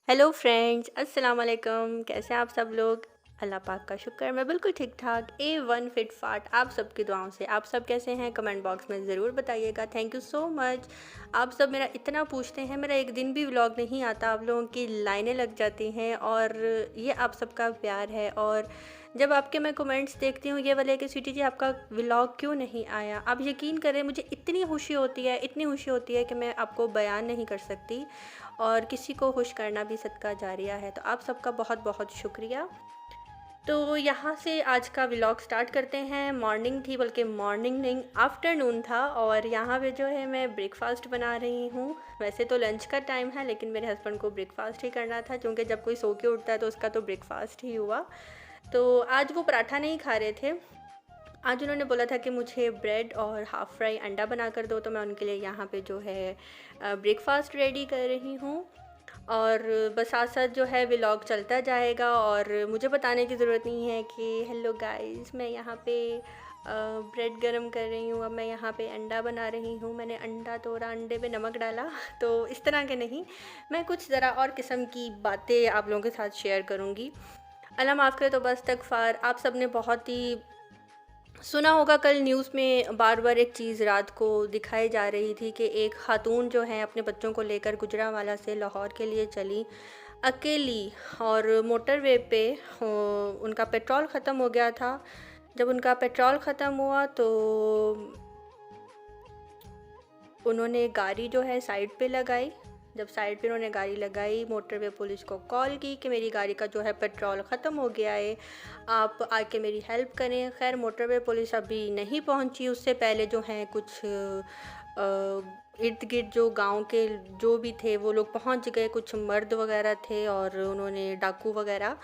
Hello friends, अस्सलाम वालेकुम। कैसे हैं आप सब लोग? अल्लाह पाक का शुक्र, मैं बिल्कुल ठीक ठाक A1 फिट फाट आप सबकी दुआओं से। आप सब कैसे हैं? कमेंट बॉक्स में ज़रूर बताइएगा। Thank you so much. आप सब मेरा इतना पूछते हैं, मेरा एक दिन भी व्लॉग नहीं आता, आप लोगों की लाइनें लग जाती हैं और ये आप सबका प्यार है। और जब आपके मैं कमेंट्स देखती हूँ ये वाले कि स्वीटी जी आपका व्लॉग क्यों नहीं आया, आप यकीन करें मुझे इतनी खुशी होती है, इतनी खुशी होती है कि मैं आपको बयान नहीं कर सकती। और किसी को खुश करना भी सदका जारिया है, तो आप सबका बहुत बहुत शुक्रिया। तो यहाँ से आज का व्लॉग स्टार्ट करते हैं। मॉर्निंग थी, बल्कि मॉर्निंग नहीं आफ्टरनून था, और यहाँ पे जो है मैं ब्रेकफास्ट बना रही हूँ। वैसे तो लंच का टाइम है, लेकिन मेरे हस्बैंड को ब्रेकफास्ट ही करना था, क्योंकि जब कोई सो के उठता है तो उसका तो ब्रेकफास्ट ही हुआ। तो आज वो पराठा नहीं खा रहे थे। आज उन्होंने बोला था कि मुझे ब्रेड और हाफ़ फ्राई अंडा बना कर दो, तो मैं उनके लिए यहाँ पे जो है ब्रेकफास्ट रेडी कर रही हूँ। और बस साथ साथ जो है व्लॉग चलता जाएगा, और मुझे बताने की ज़रूरत नहीं है कि हेलो गाइस, मैं यहाँ पे ब्रेड गरम कर रही हूँ, अब मैं यहाँ पे अंडा बना रही हूँ, मैंने अंडा तोड़ा, अंडे पे नमक डाला। तो इस तरह के नहीं, मैं कुछ ज़रा और किस्म की बातें आप लोगों के साथ शेयर करूँगी। अल्लाह माफ़ करे तो बस इस्तग़फ़ार। आप सब ने बहुत ही सुना होगा, कल न्यूज़ में बार बार एक चीज़ रात को दिखाई जा रही थी कि एक खातून जो है अपने बच्चों को लेकर गुजरांवाला से लाहौर के लिए चली अकेली, और मोटरवे पे उनका पेट्रोल ख़त्म हो गया था। जब उनका पेट्रोल ख़त्म हुआ तो उन्होंने गाड़ी जो है साइड पे लगाई। जब साइड पे उन्होंने गाड़ी लगाई, मोटरवे पुलिस को कॉल की कि मेरी गाड़ी का जो है पेट्रोल ख़त्म हो गया है, आप आके मेरी हेल्प करें। खैर मोटरवे पुलिस अभी नहीं पहुंची, उससे पहले जो है कुछ इर्द गिर्द जो गांव के जो भी थे वो लोग पहुंच गए, कुछ मर्द वगैरह थे और उन्होंने डाकू वगैरह,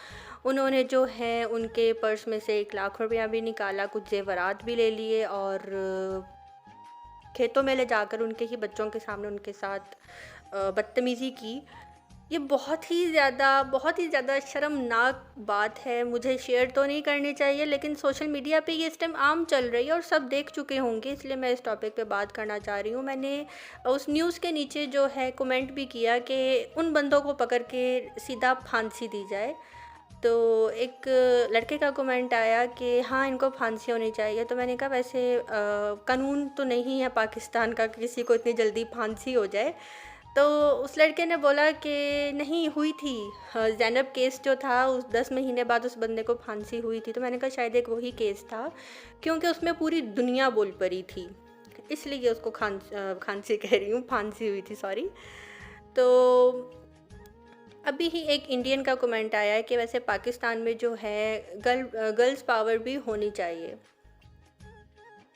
उन्होंने जो है उनके पर्स में से 1 लाख रुपया भी निकाला, कुछ जेवरात भी ले लिए, और खेतों में ले जाकर उनके ही बच्चों के सामने उनके साथ बदतमीज़ी की। ये बहुत ही ज़्यादा शर्मनाक बात है। मुझे शेयर तो नहीं करनी चाहिए, लेकिन सोशल मीडिया पे ये इस टाइम आम चल रही है और सब देख चुके होंगे, इसलिए मैं इस टॉपिक पे बात करना चाह रही हूँ। मैंने उस न्यूज़ के नीचे जो है कमेंट भी किया कि उन बंदों को पकड़ के सीधा फांसी दी जाए। तो एक लड़के का कमेंट आया कि हाँ, इनको फांसी होनी चाहिए। तो मैंने कहा वैसे कानून तो नहीं है पाकिस्तान का कि किसी को इतनी जल्दी फांसी हो जाए। तो उस लड़के ने बोला कि नहीं हुई थी, ज़ैनब केस जो था उस 10 महीने बाद उस बंदे को फांसी हुई थी। तो मैंने कहा शायद एक वही केस था, क्योंकि उसमें पूरी दुनिया बोल पड़ी थी, इसलिए उसको खांसी कह रही हूँ, फांसी हुई थी, सॉरी। तो अभी ही एक इंडियन का कमेंट आया है कि वैसे पाकिस्तान में जो है गर्ल्स पावर भी होनी चाहिए।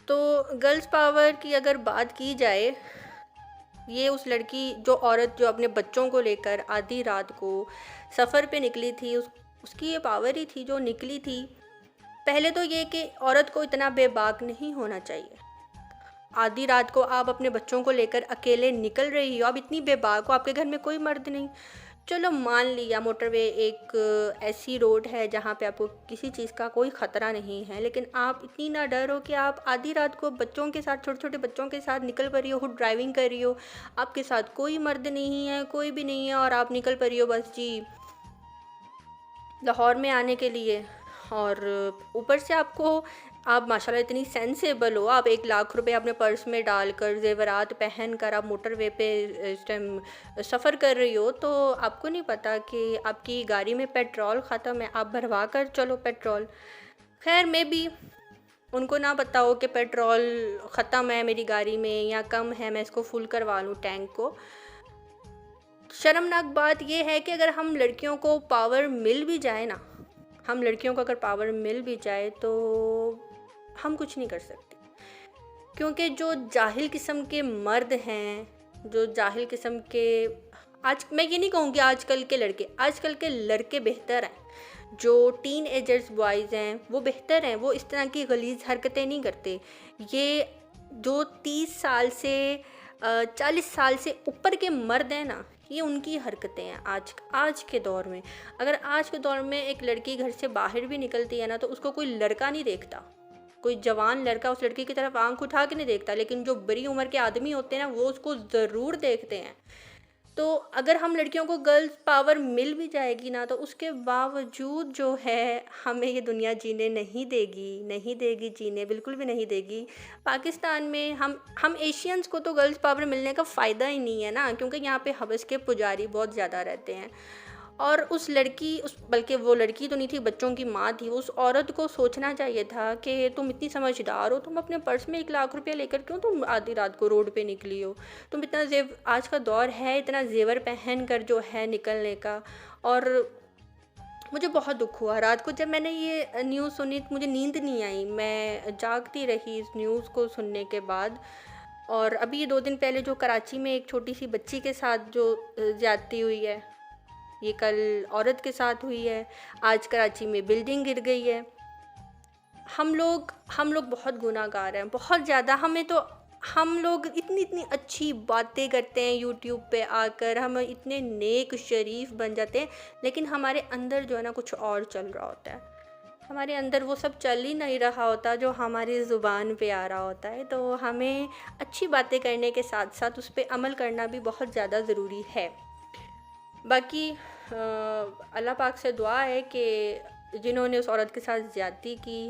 तो गर्ल्स पावर की अगर बात की जाए, ये उस लड़की जो औरत जो अपने बच्चों को लेकर आधी रात को सफ़र पे निकली थी, उसकी ये पावर ही थी जो निकली थी। पहले तो ये कि औरत को इतना बेबाक नहीं होना चाहिए। आधी रात को आप अपने बच्चों को लेकर अकेले निकल रही हो, आप इतनी बेबाक हो, आपके घर में कोई मर्द नहीं। चलो मान लिया मोटरवे एक ऐसी रोड है जहाँ पे आपको किसी चीज़ का कोई ख़तरा नहीं है, लेकिन आप इतनी ना डर हो कि आप आधी रात को बच्चों के साथ, छोटे छोटे बच्चों के साथ निकल पड़ी हो, खुद ड्राइविंग कर रही हो, आपके साथ कोई मर्द नहीं है, कोई भी नहीं है, और आप निकल पड़ी हो बस जी लाहौर में आने के लिए। और ऊपर से आप माशाल्लाह इतनी सेंसेबल हो, आप 1 लाख रुपए अपने पर्स में डालकर ज़ेवरात पहन कर आप मोटरवे पे इस टाइम सफ़र कर रही हो, तो आपको नहीं पता कि आपकी गाड़ी में पेट्रोल ख़त्म है, आप भरवा कर चलो पेट्रोल। खैर मे बी उनको ना पता हो कि पेट्रोल ख़त्म है मेरी गाड़ी में या कम है, मैं इसको फुल करवा लूँ टैंक को। शर्मनाक बात यह है कि अगर हम लड़कियों को पावर मिल भी जाए ना, हम लड़कियों को अगर पावर मिल भी जाए तो हम कुछ नहीं कर सकते, क्योंकि जो जाहिल किस्म के मर्द हैं, जो जाहिल किस्म के, आज मैं ये नहीं कहूँगी आजकल के लड़के, आजकल के लड़के बेहतर हैं। जो टीन एजर्स बॉयज़ हैं वो बेहतर हैं, वो इस तरह की गलीज़ हरकतें नहीं करते। ये जो 30 साल से 40 साल से ऊपर के मर्द हैं ना, ये उनकी हरकतें हैं आज आज के दौर में। अगर आज के दौर में एक लड़की घर से बाहर भी निकलती है ना, तो उसको कोई लड़का नहीं देखता, कोई जवान लड़का उस लड़की की तरफ आंख उठा के नहीं देखता, लेकिन जो बड़ी उम्र के आदमी होते हैं ना वो उसको ज़रूर देखते हैं। तो अगर हम लड़कियों को गर्ल्स पावर मिल भी जाएगी ना, तो उसके बावजूद जो है हमें ये दुनिया जीने नहीं देगी जीने, बिल्कुल भी नहीं देगी। पाकिस्तान में हम एशियंस को तो गर्ल्स पावर मिलने का फ़ायदा ही नहीं है ना, क्योंकि यहाँ पे हवस के पुजारी बहुत ज़्यादा रहते हैं। और उस लड़की उस बल्कि वो लड़की तो नहीं थी, बच्चों की माँ थी, उस औरत को सोचना चाहिए था कि तुम इतनी समझदार हो, तुम अपने पर्स में 1 लाख रुपया लेकर क्यों तुम आधी रात को रोड पे निकली हो। तुम इतना आज का दौर है इतना जेवर पहन कर जो है निकलने का। और मुझे बहुत दुख हुआ रात को जब मैंने ये न्यूज़ सुनी, तो मुझे नींद नहीं आई, मैं जागती रही इस न्यूज़ को सुनने के बाद। और अभी ये 2 दिन पहले जो कराची में एक छोटी सी बच्ची के साथ जो ज्यादती हुई है, ये कल औरत के साथ हुई है, आज कराची में बिल्डिंग गिर गई है। हम लोग बहुत गुनाहगार हैं, बहुत ज़्यादा। हम लोग इतनी इतनी अच्छी बातें करते हैं यूट्यूब पे आकर, हम इतने नेक शरीफ बन जाते हैं, लेकिन हमारे अंदर जो है ना कुछ और चल रहा होता है। हमारे अंदर वो सब चल ही नहीं रहा होता जो हमारी ज़ुबान पे आ रहा होता है। तो हमें अच्छी बातें करने के साथ साथ उस पर अमल करना भी बहुत ज़्यादा ज़रूरी है। बाकी अल्लाह पाक से दुआ है कि जिन्होंने उस औरत के साथ ज़्यादती की,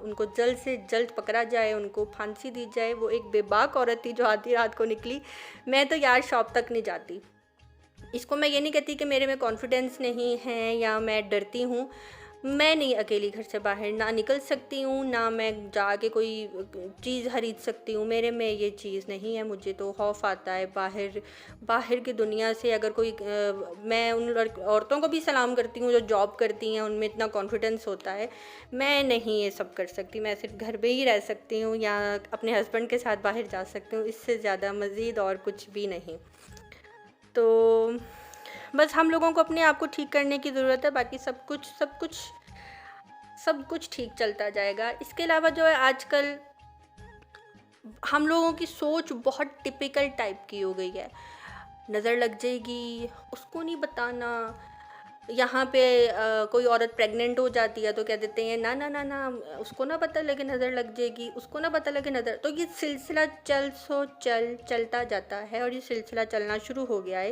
उनको जल्द से जल्द पकड़ा जाए, उनको फांसी दी जाए। वो एक बेबाक औरत थी जो आधी रात को निकली। मैं तो यार शॉप तक नहीं जाती। इसको मैं ये नहीं कहती कि मेरे में कॉन्फिडेंस नहीं है या मैं डरती हूँ। मैं नहीं अकेली घर से बाहर ना निकल सकती हूँ, ना मैं जाके कोई चीज़ खरीद सकती हूँ, मेरे में ये चीज़ नहीं है। मुझे तो खौफ आता है बाहर बाहर की दुनिया से। अगर कोई मैं उन औरतों को भी सलाम करती हूँ जो जॉब करती हैं, उनमें इतना कॉन्फिडेंस होता है। मैं नहीं ये सब कर सकती, मैं सिर्फ घर पे ही रह सकती हूँ या अपने हस्बैंड के साथ बाहर जा सकती हूँ, इससे ज़्यादा मज़ीद और कुछ भी नहीं। तो बस हम लोगों को अपने आप को ठीक करने की ज़रूरत है, बाकी सब कुछ ठीक चलता जाएगा। इसके अलावा जो है आजकल हम लोगों की सोच बहुत टिपिकल टाइप की हो गई है। नज़र लग जाएगी, उसको नहीं बताना। यहाँ पे कोई औरत प्रेग्नेंट हो जाती है तो कह देते हैं ना ना ना ना, उसको ना पता लगे नज़र लग जाएगी, उसको ना पता लगे नज़र। तो ये सिलसिला चलता जाता है, और ये सिलसिला चलना शुरू हो गया है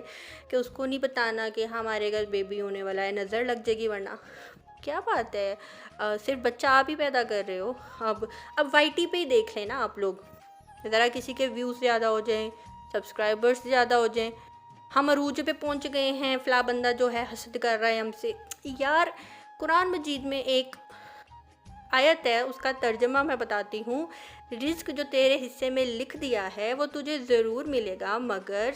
कि उसको नहीं बताना कि हमारे घर बेबी होने वाला है, नज़र लग जाएगी वरना। क्या बात है, सिर्फ बच्चा आप ही पैदा कर रहे हो। अब वाईटी पे ही देख लेना आप लोग, ज़रा किसी के व्यूज़ ज़्यादा हो जाएं, सब्सक्राइबर्स ज़्यादा हो जाएं, हम अरूज पे पहुंच गए हैं, फ़ला बंदा जो है हसद कर रहा है हमसे। यार कुरान मजीद में एक आयत है, उसका तर्जमा मैं बताती हूँ। रिज़्क जो तेरे हिस्से में लिख दिया है वो तुझे ज़रूर मिलेगा, मगर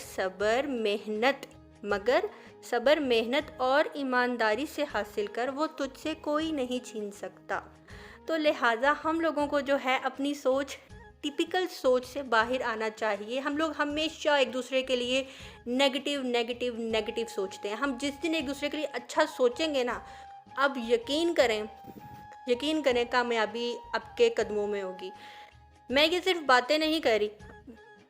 सब्र मेहनत और ईमानदारी से हासिल कर, वो तुझसे कोई नहीं छीन सकता। तो लिहाजा हम लोगों को जो है अपनी सोच, टिपिकल सोच से बाहर आना चाहिए। हम लोग हमेशा एक दूसरे के लिए नेगेटिव सोचते हैं। हम जिस दिन एक दूसरे के लिए अच्छा सोचेंगे ना, अब यकीन करें कामयाबी आपके कदमों में होगी। मैं ये सिर्फ बातें नहीं कर रही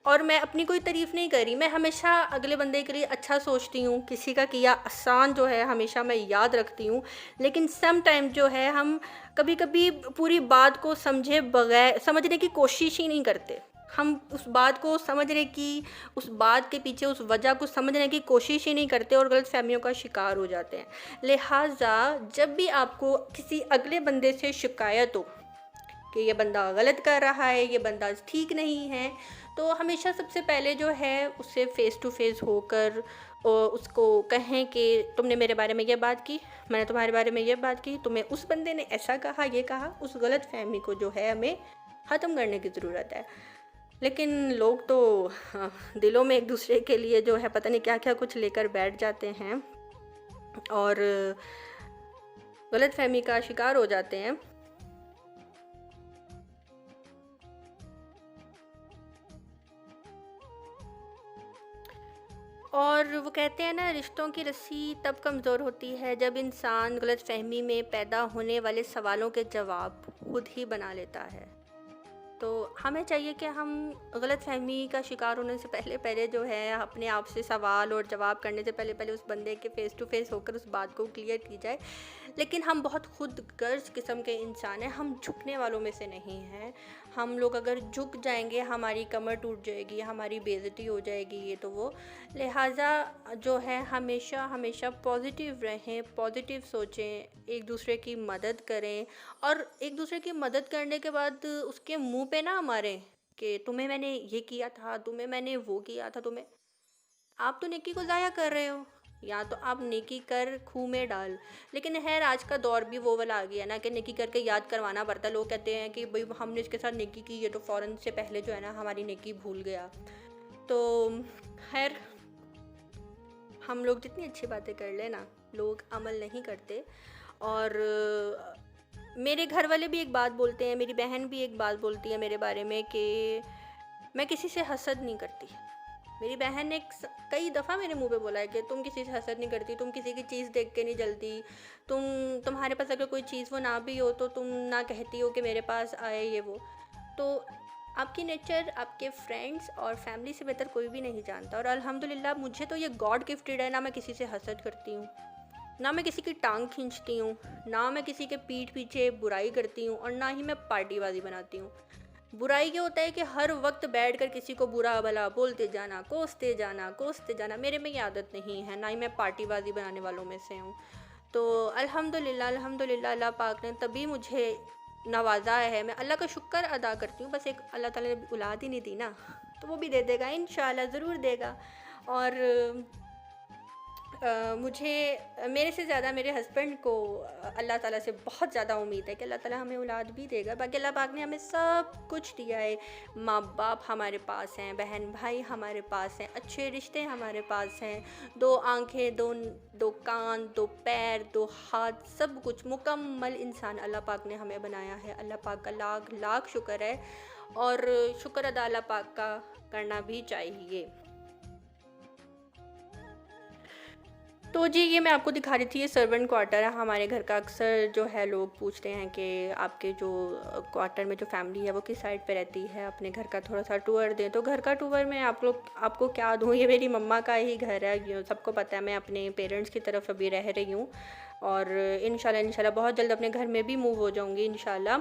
और मैं अपनी कोई तारीफ़ नहीं कर रही, मैं हमेशा अगले बंदे के लिए अच्छा सोचती हूँ, किसी का किया आसान जो है हमेशा मैं याद रखती हूँ। लेकिन सम टाइम जो है हम कभी कभी पूरी बात को समझने की कोशिश ही नहीं करते। हम उस बात को समझने की, उस बात के पीछे उस वजह को समझने की कोशिश ही नहीं करते और गलत फहमियों का शिकार हो जाते हैं। लिहाजा जब भी आपको किसी अगले बंदे से शिकायत हो कि ये बंदा गलत कर रहा है, ये बंदा ठीक नहीं है, तो हमेशा सबसे पहले जो है उससे फ़ेस टू फेस होकर उसको कहें कि तुमने मेरे बारे में ये बात की, मैंने तुम्हारे बारे में ये बात की, तुम्हें उस बंदे ने ऐसा कहा, ये कहा। उस गलत फहमी को जो है हमें ख़त्म करने की ज़रूरत है। लेकिन लोग तो दिलों में एक दूसरे के लिए जो है पता नहीं क्या क्या कुछ लेकर बैठ जाते हैं और गलत फहमी का शिकार हो जाते हैं। और वो कहते हैं ना, रिश्तों की रस्सी तब कमज़ोर होती है जब इंसान गलतफहमी में पैदा होने वाले सवालों के जवाब खुद ही बना लेता है। तो हमें चाहिए कि हम गलतफ़हमी का शिकार होने से पहले पहले जो है अपने आप से सवाल और जवाब करने से पहले पहले उस बंदे के फ़ेस टू फ़ेस होकर उस बात को क्लियर की जाए। लेकिन हम बहुत खुदगर्ज़ किस्म के इंसान हैं, हम झुकने वालों में से नहीं हैं। हम लोग अगर झुक जाएँगे हमारी कमर टूट जाएगी, हमारी बेइज़्ज़ती हो जाएगी, ये तो वो। लिहाज़ा जो है हमेशा हमेशा पॉज़िटिव रहें, पॉज़िटिव सोचें, एक दूसरे की मदद करें और एक दूसरे की मदद करने के बाद उसके मुंह पे ना मारें कि तुम्हें मैंने ये किया था, तुम्हें मैंने वो किया था, तुम्हें आप तो नेकी को ज़ाया कर रहे हो। या तो आप नेकी कर खूह में डाल। लेकिन खैर आज का दौर भी वो वाला आ गया ना कि नेकी करके याद करवाना पड़ता है। लोग कहते हैं कि भाई हमने इसके साथ नेकी की है तो फ़ौरन से पहले जो है ना हमारी नेकी भूल गया। तो खैर हम लोग जितनी अच्छी बातें कर लें ना, लोग अमल नहीं करते। और मेरे घर वाले भी एक बात बोलते हैं, मेरी बहन भी एक बात बोलती है मेरे बारे में कि मैं किसी से हसद नहीं करती। मेरी बहन ने कई दफ़ा मेरे मुंह पे बोला है कि तुम किसी से हसद नहीं करती, तुम किसी की चीज़ देख के नहीं जलती, तुम्हारे पास अगर कोई चीज़ वो ना भी हो तो तुम ना कहती हो कि मेरे पास आए ये वो। तो आपकी नेचर आपके फ्रेंड्स और फैमिली से बेहतर कोई भी नहीं जानता। और अल्हम्दुलिल्लाह मुझे तो ये गॉड गिफ्टेड है, ना मैं किसी से हसद करती हूँ, ना मैं किसी की टांग खींचती हूँ, ना मैं किसी के पीठ पीछे बुराई करती हूँ और ना ही मैं पार्टीबाजी बनाती हूँ। बुराई ये होता है कि हर वक्त बैठकर किसी को बुरा भला बोलते जाना, कोसते जाना, मेरे में ये आदत नहीं है, ना ही मैं पार्टीबाजी बनाने वालों में से हूँ। तो अल्हम्दुलिल्लाह अल्हम्दुलिल्लाह अल्लाह पाक ने तभी मुझे नवाज़ा है। मैं अल्लाह का शुक्र अदा करती हूँ, बस एक अल्लाह ताला ने औलाद ही नहीं दी ना, तो वो भी दे देगा इंशाल्लाह, ज़रूर देगा। और मुझे मेरे से ज़्यादा मेरे हस्बैंड को अल्लाह ताला से बहुत ज़्यादा उम्मीद है कि अल्लाह ताला हमें औलाद भी देगा। बाकी अल्लाह पाक ने हमें सब कुछ दिया है, माँ बाप हमारे पास हैं, बहन भाई हमारे पास हैं, अच्छे रिश्ते हमारे पास हैं, दो आँखें, दो कान, दो पैर, दो हाथ, सब कुछ मुकम्मल इंसान अल्लाह पाक ने हमें बनाया है। अल्लाह पाक का लाख लाख शुक्र है और शुक्र अदा अल्लाह पाक का करना भी चाहिए। तो जी ये मैं आपको दिखा रही थी, ये सर्वेंट क्वार्टर है हमारे घर का। अक्सर जो है लोग पूछते हैं कि आपके जो क्वार्टर में जो फैमिली है वो किस साइड पे रहती है, अपने घर का थोड़ा सा टूर दें। तो घर का टूर मैं आपको क्या दूँ, ये मेरी मम्मा का ही घर है। सबको पता है मैं अपने पेरेंट्स की तरफ अभी रह रही हूँ और इंशाल्लाह बहुत जल्द अपने घर में भी मूव हो जाऊँगी इंशाल्लाह।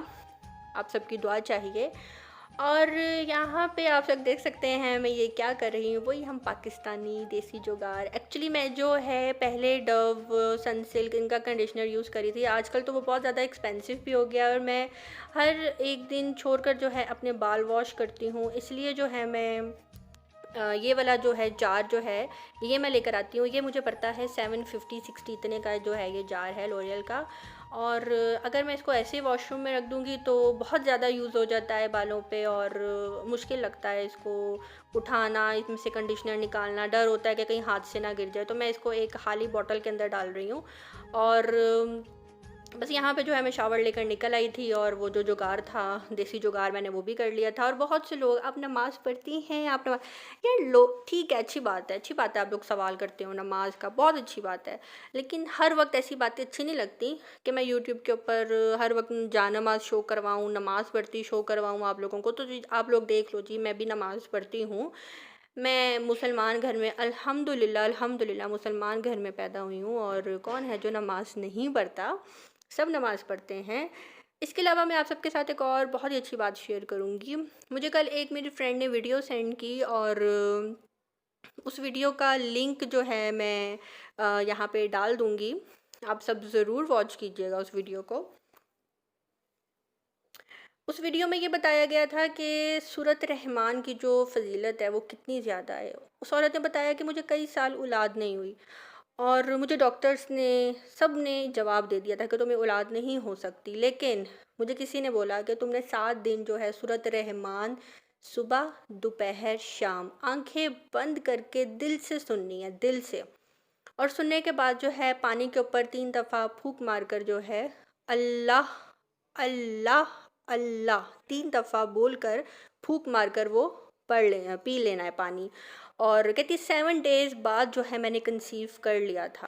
आप सबकी दुआ चाहिए। और यहाँ पे आप सब देख सकते हैं मैं ये क्या कर रही हूँ, वही हम पाकिस्तानी देसी जुगाड़। एक्चुअली मैं जो है पहले डव, सनसिल्क इनका कंडीशनर यूज़ करी थी। आजकल तो वो बहुत ज़्यादा एक्सपेंसिव भी हो गया और मैं हर एक दिन छोड़कर जो है अपने बाल वॉश करती हूँ, इसलिए जो है मैं ये वाला जो है जार जो है ये मैं लेकर आती हूँ। ये मुझे पड़ता है 750-60 इतने का जो है ये जार है लॉरियल का। और अगर मैं इसको ऐसे वॉशरूम में रख दूँगी तो बहुत ज़्यादा यूज़ हो जाता है बालों पे और मुश्किल लगता है इसको उठाना, इसमें से कंडीशनर निकालना, डर होता है कि कहीं हाथ से ना गिर जाए। तो मैं इसको एक खाली बॉटल के अंदर डाल रही हूँ और बस यहाँ पे जो है मैं शावर लेकर निकल आई थी और वो जो जुगाड़ था, देसी जुगाड़, मैंने वो भी कर लिया था। और बहुत से लोग आप नमाज़ पढ़ती हैं, आप नमाज़, यार लोग ठीक है, अच्छी बात है आप लोग सवाल करते हो नमाज का, बहुत अच्छी बात है। लेकिन हर वक्त ऐसी बातें अच्छी नहीं लगती कि मैं यूट्यूब के ऊपर हर वक्त जा नमाज शो करवाऊँ, नमाज़ पढ़ती शो करवाऊँ आप लोगों को। तो जी आप लोग देख लो जी, मैं भी नमाज़ पढ़ती हूँ। मैं मुसलमान घर में अल्हम्दुलिल्लाह मुसलमान घर में पैदा हुई हूँ और कौन है जो नमाज़ नहीं पढ़ता, सब नमाज़ पढ़ते हैं। इसके अलावा मैं आप सबके साथ एक और बहुत ही अच्छी बात शेयर करूँगी। मुझे कल एक मेरी फ्रेंड ने वीडियो सेंड की और उस वीडियो का लिंक जो है मैं यहाँ पे डाल दूँगी। आप सब ज़रूर वॉच कीजिएगा उस वीडियो को। उस वीडियो में ये बताया गया था कि सूरत रहमान की जो फ़ज़ीलत है वो कितनी ज़्यादा है। उस औरत ने बताया कि मुझे कई साल औलाद नहीं हुई और मुझे डॉक्टर्स ने सब ने जवाब दे दिया था कि तुम्हें औलाद नहीं हो सकती। लेकिन मुझे किसी ने बोला कि तुमने 7 दिन जो है सूरत रहमान सुबह, दोपहर, शाम आंखें बंद करके दिल से सुननी है, दिल से। और सुनने के बाद जो है पानी के ऊपर 3 दफ़ा फूंक मारकर जो है अल्लाह अल्लाह अल्लाह 3 दफ़ा बोलकर फूंक मारकर वो पी लेना है पानी। और कहती 7 डेज़ बाद जो है मैंने कंसीव कर लिया था।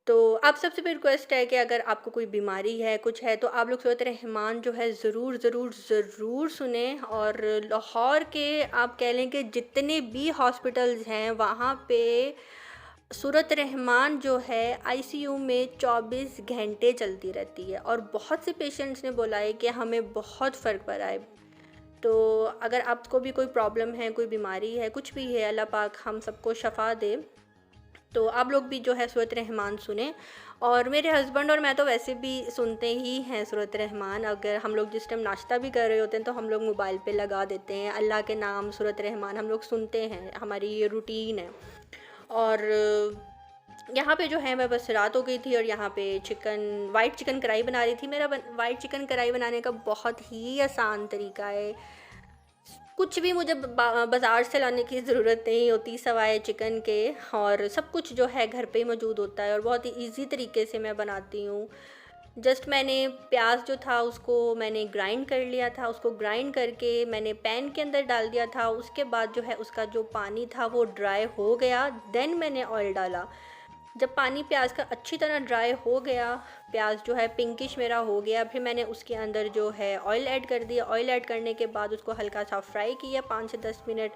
तो आप सबसे भी रिक्वेस्ट है कि अगर आपको कोई बीमारी है, कुछ है, तो आप लोग सूरत रहमान जो है ज़रूर, ज़रूर, ज़रूर सुनें। और लाहौर के आप कह लें कि जितने भी हॉस्पिटल्स हैं, वहाँ पे सूरत रहमान जो है आईसीयू में 24 घंटे चलती रहती है, और बहुत से पेशेंट्स ने बोला है कि हमें बहुत फ़र्क पड़ा है। तो अगर आपको भी कोई प्रॉब्लम है, कोई बीमारी है, कुछ भी है, अल्लाह पाक हम सबको शफ़ा दे। तो आप लोग भी जो है सूरत रहमान सुने। और मेरे हस्बैंड और मैं तो वैसे भी सुनते ही हैं सूरत रहमान। अगर हम लोग जिस टाइम नाश्ता भी कर रहे होते हैं तो हम लोग मोबाइल पे लगा देते हैं, अल्लाह के नाम सूरत रहमान हम लोग सुनते हैं, हमारी ये रूटीन है। और यहाँ पे जो है मैं बस रात हो गई थी और यहाँ पे वाइट चिकन कढ़ाई बना रही थी। मेरा वाइट चिकन कढ़ाई बनाने का बहुत ही आसान तरीका है। कुछ भी मुझे बाज़ार से लाने की ज़रूरत नहीं होती सवाए चिकन के, और सब कुछ जो है घर पे ही मौजूद होता है और बहुत ही ईज़ी तरीके से मैं बनाती हूँ। जस्ट मैंने प्याज जो था उसको मैंने ग्राइंड कर लिया था, उसको ग्राइंड करके मैंने पैन के अंदर डाल दिया था। उसके बाद जो है उसका जो पानी था वो ड्राई हो गया, देन मैंने ऑयल डाला। जब पानी प्याज का अच्छी तरह ड्राई हो गया, प्याज जो है पिंकिश मेरा हो गया, फिर मैंने उसके अंदर जो है ऑयल ऐड कर दिया। ऑयल ऐड करने के बाद उसको हल्का सा फ्राई किया 5 से 10 मिनट।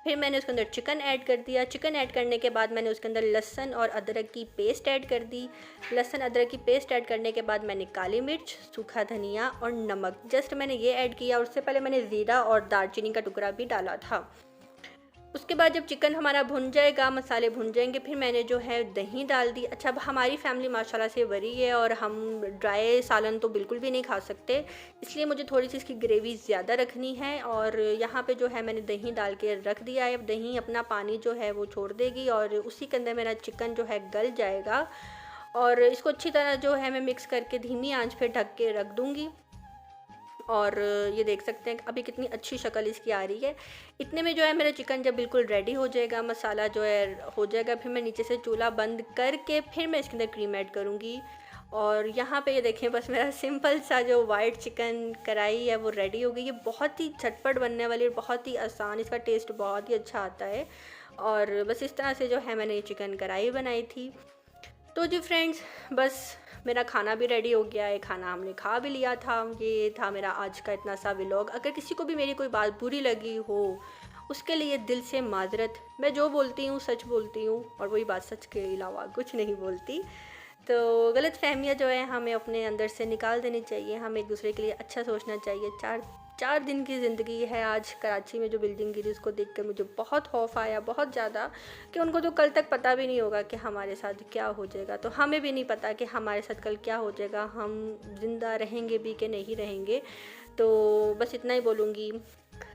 फिर मैंने उसके अंदर चिकन ऐड कर दिया। चिकन ऐड करने के बाद मैंने उसके अंदर लहसुन और अदरक की पेस्ट ऐड कर दी। लहसुन अदरक की पेस्ट ऐड करने के बाद मैंने काली मिर्च, सूखा धनिया और नमक जस्ट मैंने ये ऐड किया। उससे पहले मैंने ज़ीरा और दालचीनी का टुकड़ा भी डाला था। उसके बाद जब चिकन हमारा भुन जाएगा, मसाले भुन जाएंगे, फिर मैंने जो है दही डाल दी। अच्छा, अब हमारी फैमिली माशाल्लाह से बड़ी है और हम ड्राई सालन तो बिल्कुल भी नहीं खा सकते, इसलिए मुझे थोड़ी सी इसकी ग्रेवी ज़्यादा रखनी है। और यहाँ पे जो है मैंने दही डाल के रख दिया है। अब दही अपना पानी जो है वो छोड़ देगी और उसी के अंदर मेरा चिकन जो है गल जाएगा। और इसको अच्छी तरह जो है मैं मिक्स करके धीमी आंच पे ढक के रख दूँगी। और ये देख सकते हैं अभी कितनी अच्छी शक्ल इसकी आ रही है। इतने में जो है मेरा चिकन जब बिल्कुल रेडी हो जाएगा, मसाला जो है हो जाएगा, फिर मैं नीचे से चूल्हा बंद करके फिर मैं इसके अंदर क्रीम ऐड करूँगी। और यहाँ पे ये देखें बस मेरा सिंपल सा जो वाइट चिकन कढ़ाई है वो रेडी हो गई। ये बहुत ही झटपट बनने वाली और बहुत ही आसान, इसका टेस्ट बहुत ही अच्छा आता है। और बस इस तरह से जो है मैंने ये चिकन कढ़ाई बनाई थी। तो जी फ्रेंड्स, बस मेरा खाना भी रेडी हो गया है, खाना हमने खा भी लिया था। ये था मेरा आज का इतना सा व्लॉग। अगर किसी को भी मेरी कोई बात बुरी लगी हो उसके लिए दिल से माजरत। मैं जो बोलती हूँ सच बोलती हूँ और वही बात सच के अलावा कुछ नहीं बोलती। तो गलत फहमियाँ जो है हमें अपने अंदर से निकाल देनी चाहिए, हमें एक दूसरे के लिए अच्छा सोचना चाहिए। चार दिन की ज़िंदगी है। आज कराची में जो बिल्डिंग गिरी उसको देखकर मुझे बहुत खौफ आया, बहुत ज़्यादा, कि उनको तो कल तक पता भी नहीं होगा कि हमारे साथ क्या हो जाएगा। तो हमें भी नहीं पता कि हमारे साथ कल क्या हो जाएगा, हम ज़िंदा रहेंगे भी कि नहीं रहेंगे। तो बस इतना ही बोलूँगी।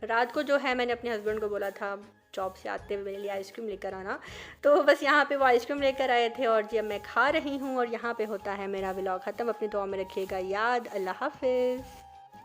रात को जो है मैंने अपने हस्बैंड को बोला था जॉब से आते हुए मेरे लिए आइसक्रीम लेकर आना, तो बस यहाँ पे वो आइसक्रीम लेकर आए थे और जी अब मैं खा रही हूँ। और यहाँ पे होता है मेरा व्लॉग ख़त्म। अपनी दुआ में रखिएगा याद। अल्लाह हाफ़िज़।